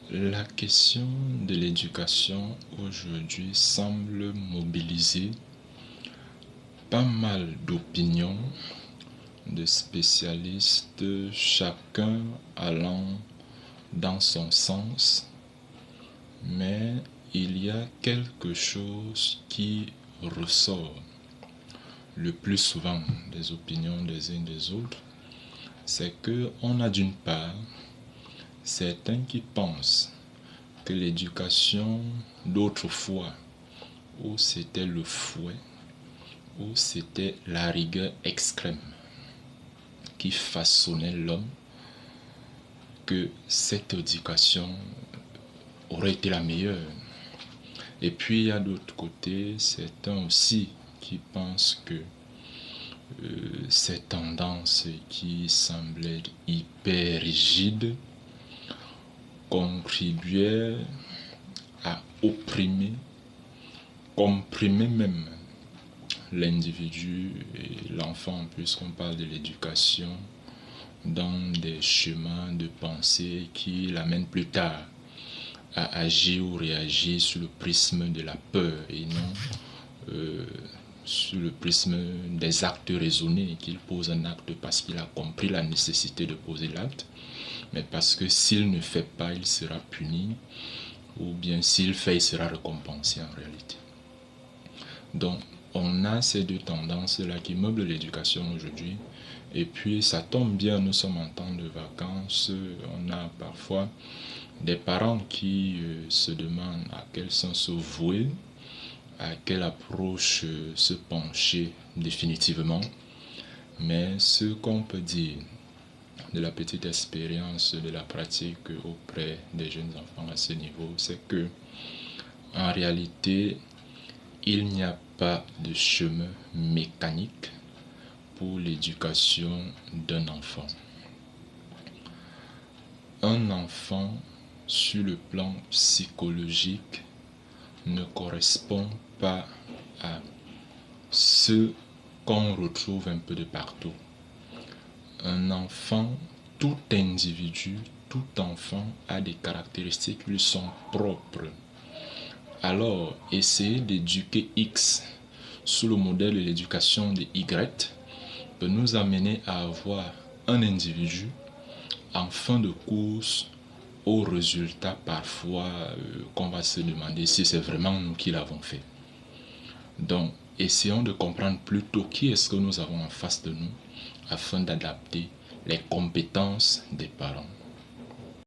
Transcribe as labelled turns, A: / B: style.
A: La question de l'éducation aujourd'hui semble mobiliser pas mal d'opinions, de spécialistes, chacun allant dans son sens, mais il y a quelque chose qui ressort le plus souvent des opinions des uns des autres, c'est que on a d'une part certains qui pensent que l'éducation d'autrefois, où c'était le fouet, où c'était la rigueur extrême qui façonnait l'homme, que cette éducation aurait été la meilleure. Et puis il y a d'autre côté certains aussi qui pensent que ces tendances qui semblaient hyper rigides contribuaient à opprimer, comprimer même l'individu et l'enfant, puisqu'on parle de l'éducation, dans des chemins de pensée qui l'amènent plus tard à agir ou réagir sur le prisme de la peur et non sur le prisme des actes raisonnés, qu'il pose un acte parce qu'il a compris la nécessité de poser l'acte, mais parce que s'il ne fait pas, il sera puni, ou bien s'il fait, il sera récompensé en réalité. Donc, on a ces deux tendances-là qui meublent l'éducation aujourd'hui. Et puis, ça tombe bien, nous sommes en temps de vacances. On a parfois des parents qui se demandent à quel sens se vouer, à quelle approche se pencher définitivement. Mais ce qu'on peut dire de la petite expérience de la pratique auprès des jeunes enfants à ce niveau, c'est que en réalité, il n'y a pas de chemin mécanique pour l'éducation d'un enfant. Un enfant, sur le plan psychologique, ne correspond pas à ce qu'on retrouve un peu de partout. Un enfant, tout individu, tout enfant a des caractéristiques qui lui sont propres. Alors, essayer d'éduquer X sous le modèle de l'éducation de Y peut nous amener à avoir un individu en fin de course au résultat parfois qu'on va se demander si c'est vraiment nous qui l'avons fait. Donc, essayons de comprendre plutôt qui est-ce que nous avons en face de nous afin d'adapter les compétences des parents.